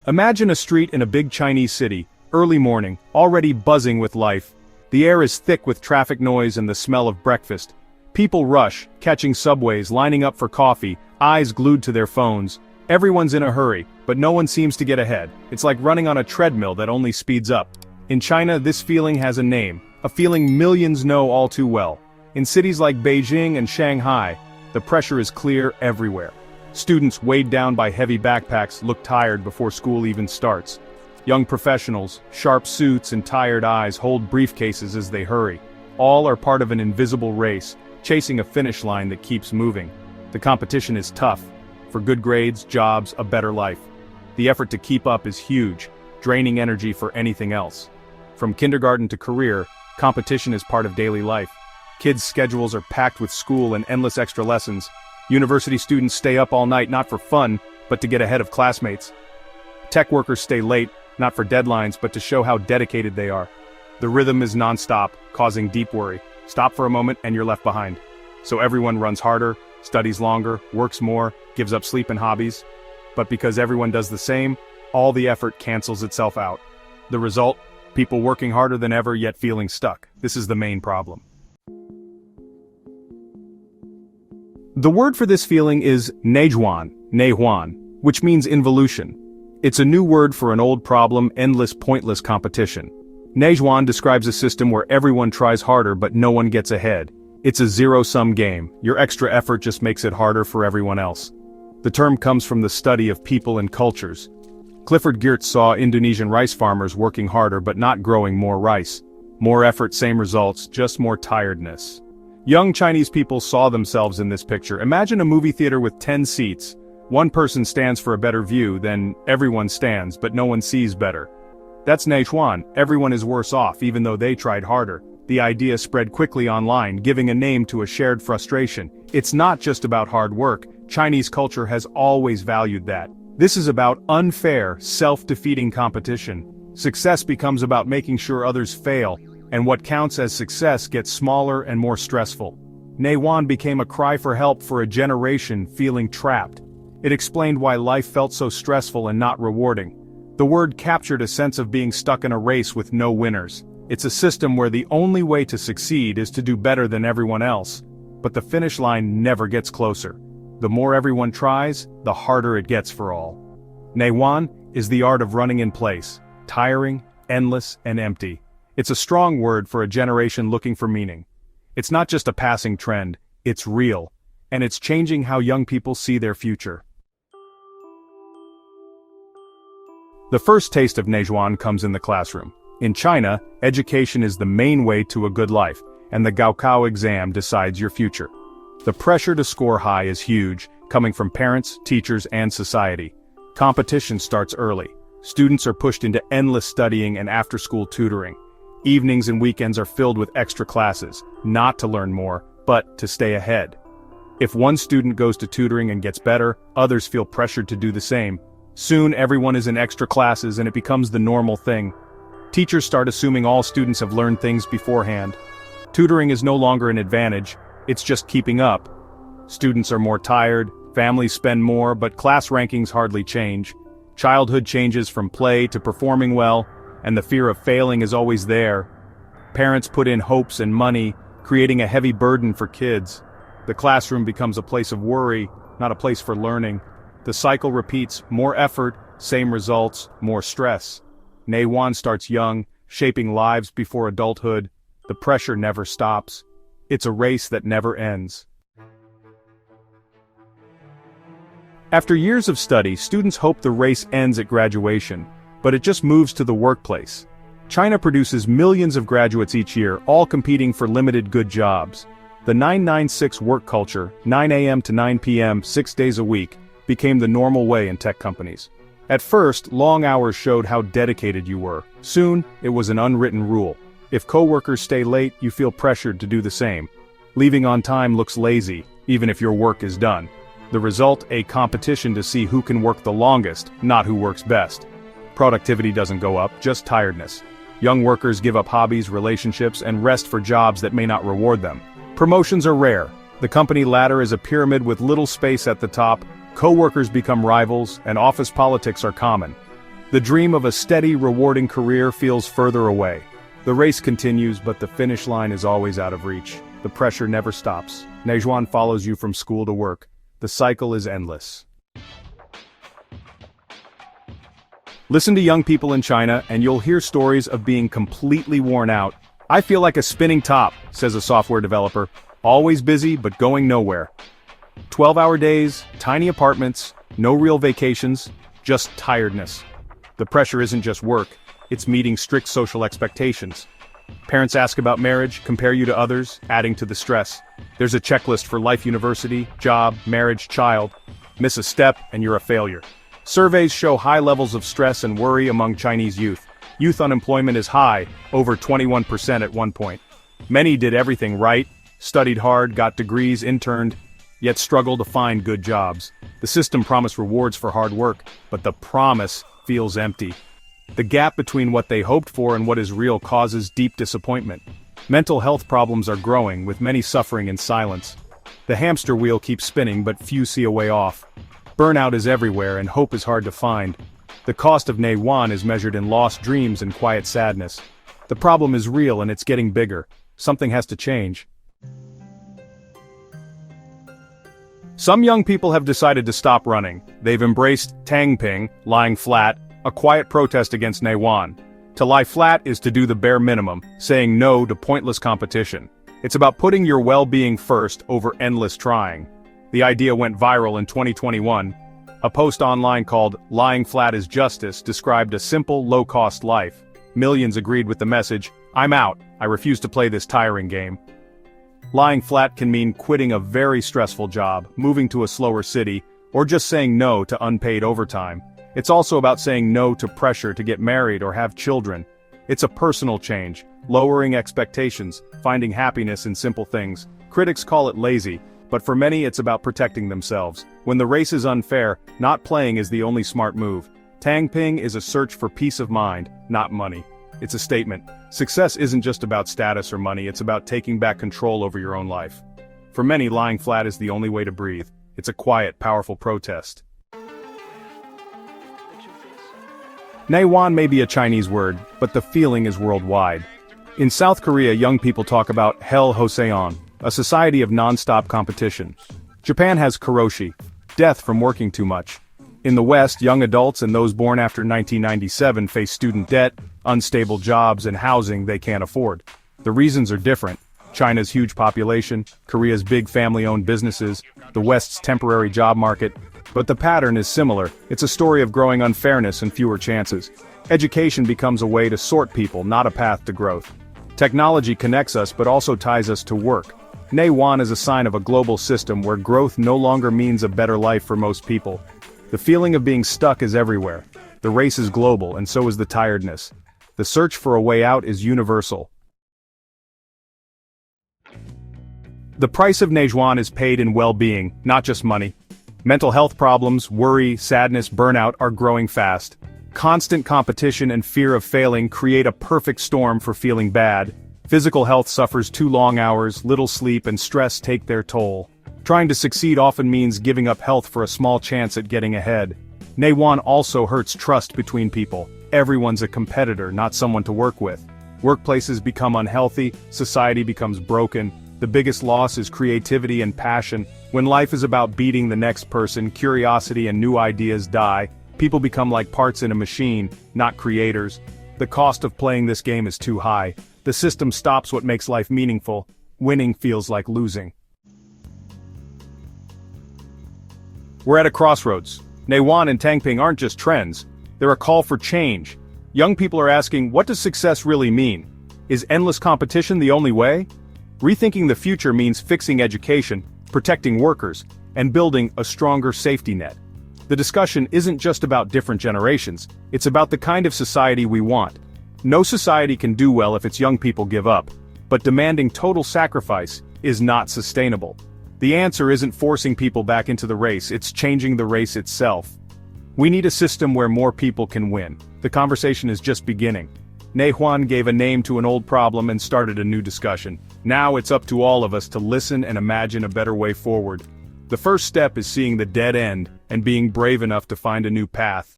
Imagine a street in a big Chinese city, early morning, already buzzing with life. The air is thick with traffic noise and the smell of breakfast. People rush, catching subways, lining up for coffee, eyes glued to their phones. Everyone's in a hurry, but no one seems to get ahead. It's like running on a treadmill that only speeds up. In China, this feeling has a name, a feeling millions know all too well. In cities like Beijing and Shanghai, the pressure is clear everywhere. Students weighed down by heavy backpacks look tired before school even starts. Young professionals, sharp suits and tired eyes hold briefcases as they hurry. All are part of an invisible race, chasing a finish line that keeps moving. The competition is tough. For good grades, jobs, a better life. The effort to keep up is huge, draining energy for anything else. From kindergarten to career, competition is part of daily life. Kids' schedules are packed with school and endless extra lessons. University students stay up all night not for fun, but to get ahead of classmates. Tech workers stay late, not for deadlines, but to show how dedicated they are. The rhythm is non-stop, causing deep worry. Stop for a moment and you're left behind. So everyone runs harder, studies longer, works more, gives up sleep and hobbies. But because everyone does the same, all the effort cancels itself out. The result? People working harder than ever yet feeling stuck. This is the main problem. The word for this feeling is Neijuan, which means involution. It's a new word for an old problem, endless pointless competition. Neijuan describes a system where everyone tries harder but no one gets ahead. It's a zero-sum game. Your extra effort just makes it harder for everyone else. The term comes from the study of people and cultures. Clifford Geertz saw Indonesian rice farmers working harder but not growing more rice. More effort, same results, just more tiredness. Young Chinese people saw themselves in this picture. Imagine a movie theater with 10 seats. One person stands for a better view, then everyone stands, but no one sees better. That's Neijuan. Everyone is worse off, even though they tried harder. The idea spread quickly online, giving a name to a shared frustration. It's not just about hard work. Chinese culture has always valued that. This is about unfair, self-defeating competition. Success becomes about making sure others fail, and what counts as success gets smaller and more stressful. Neijuan became a cry for help for a generation feeling trapped. It explained why life felt so stressful and not rewarding. The word captured a sense of being stuck in a race with no winners. It's a system where the only way to succeed is to do better than everyone else, but the finish line never gets closer. The more everyone tries, the harder it gets for all. Neijuan is the art of running in place, tiring, endless, and empty. It's a strong word for a generation looking for meaning. It's not just a passing trend, it's real, and it's changing how young people see their future. The first taste of Neijuan comes in the classroom. In China, education is the main way to a good life, and the Gaokao exam decides your future. The pressure to score high is huge, coming from parents, teachers, and society. Competition starts early. Students are pushed into endless studying and after-school tutoring. Evenings and weekends are filled with extra classes, not to learn more, but to stay ahead. If one student goes to tutoring and gets better, others feel pressured to do the same. Soon everyone is in extra classes and it becomes the normal thing. Teachers start assuming all students have learned things beforehand. Tutoring is no longer an advantage, it's just keeping up. Students are more tired, families spend more, but class rankings hardly change. Childhood changes from play to performing well, and the fear of failing is always there. Parents put in hopes and money, creating a heavy burden for kids. The classroom becomes a place of worry, not a place for learning. The cycle repeats: more effort, same results, more stress. Neijuan starts young, shaping lives before adulthood. The pressure never stops. It's a race that never ends. After years of study, students hope the race ends at graduation, but it just moves to the workplace. China produces millions of graduates each year, all competing for limited good jobs. The 996 work culture, 9 a.m. to 9 p.m., 6 days a week, became the normal way in tech companies. At first, long hours showed how dedicated you were. Soon, it was an unwritten rule. If coworkers stay late, you feel pressured to do the same. Leaving on time looks lazy, even if your work is done. The result, a competition to see who can work the longest, not who works best. Productivity doesn't go up, just tiredness. Young workers give up hobbies, relationships, and rest for jobs that may not reward them. Promotions are rare. The company ladder is a pyramid with little space at the top. Co-workers become rivals, and office politics are common. The dream of a steady, rewarding career feels further away. The race continues, but the finish line is always out of reach. The pressure never stops. Neijuan follows you from school to work. The cycle is endless. Listen to young people in China and you'll hear stories of being completely worn out. "I feel like a spinning top," says a software developer. "Always busy, but going nowhere." 12-hour days, tiny apartments, no real vacations, just tiredness. The pressure isn't just work, it's meeting strict social expectations. Parents ask about marriage, compare you to others, adding to the stress. There's a checklist for life, university, job, marriage, child. Miss a step and you're a failure. Surveys show high levels of stress and worry among Chinese youth. Youth unemployment is high, over 21% at one point. Many did everything right, studied hard, got degrees, interned, yet struggle to find good jobs. The system promised rewards for hard work, but the promise feels empty. The gap between what they hoped for and what is real causes deep disappointment. Mental health problems are growing, with many suffering in silence. The hamster wheel keeps spinning, but few see a way off. Burnout is everywhere and hope is hard to find. The cost of Neijuan is measured in lost dreams and quiet sadness. The problem is real and it's getting bigger. Something has to change. Some young people have decided to stop running. They've embraced tangping, lying flat, a quiet protest against Neijuan. To lie flat is to do the bare minimum, saying no to pointless competition. It's about putting your well-being first over endless trying. The idea went viral in 2021. A post online called "Lying Flat is Justice" described a simple, low-cost life. Millions agreed with the message, "I'm out, I refuse to play this tiring game." Lying flat can mean quitting a very stressful job, moving to a slower city, or just saying no to unpaid overtime. It's also about saying no to pressure to get married or have children. It's a personal change, lowering expectations, finding happiness in simple things. Critics call it lazy, but for many it's about protecting themselves. When the race is unfair, not playing is the only smart move. Tangping is a search for peace of mind, not money. It's a statement. Success isn't just about status or money, it's about taking back control over your own life. For many, lying flat is the only way to breathe. It's a quiet, powerful protest. Neijuan may be a Chinese word, but the feeling is worldwide. In South Korea, young people talk about Hell Hoseon, a society of non-stop competition. Japan has karoshi, death from working too much. In the West, young adults and those born after 1997 face student debt, unstable jobs, and housing they can't afford. The reasons are different. China's huge population, Korea's big family-owned businesses, the West's temporary job market. But the pattern is similar. It's a story of growing unfairness and fewer chances. Education becomes a way to sort people, not a path to growth. Technology connects us but also ties us to work. Neijuan is a sign of a global system where growth no longer means a better life for most people. The feeling of being stuck is everywhere. The race is global, and so is the tiredness. The search for a way out is universal. The price of Neijuan is paid in well-being, not just money. Mental health problems, worry, sadness, burnout are growing fast. Constant competition and fear of failing create a perfect storm for feeling bad. Physical health suffers too long hours, little sleep, and stress take their toll. Trying to succeed often means giving up health for a small chance at getting ahead. Neijuan also hurts trust between people. Everyone's a competitor, not someone to work with. Workplaces become unhealthy, society becomes broken. The biggest loss is creativity and passion. When life is about beating the next person, curiosity and new ideas die. People become like parts in a machine, not creators. The cost of playing this game is too high. The system stops what makes life meaningful. Winning feels like losing. We're at a crossroads. Neijuan and tangping aren't just trends. They're a call for change. Young people are asking, what does success really mean? Is endless competition the only way? Rethinking the future means fixing education, protecting workers, and building a stronger safety net. The discussion isn't just about different generations, it's about the kind of society we want. No society can do well if its young people give up, but demanding total sacrifice is not sustainable. The answer isn't forcing people back into the race, it's changing the race itself. We need a system where more people can win. The conversation is just beginning. Neijuan gave a name to an old problem and started a new discussion. Now it's up to all of us to listen and imagine a better way forward. The first step is seeing the dead end and being brave enough to find a new path.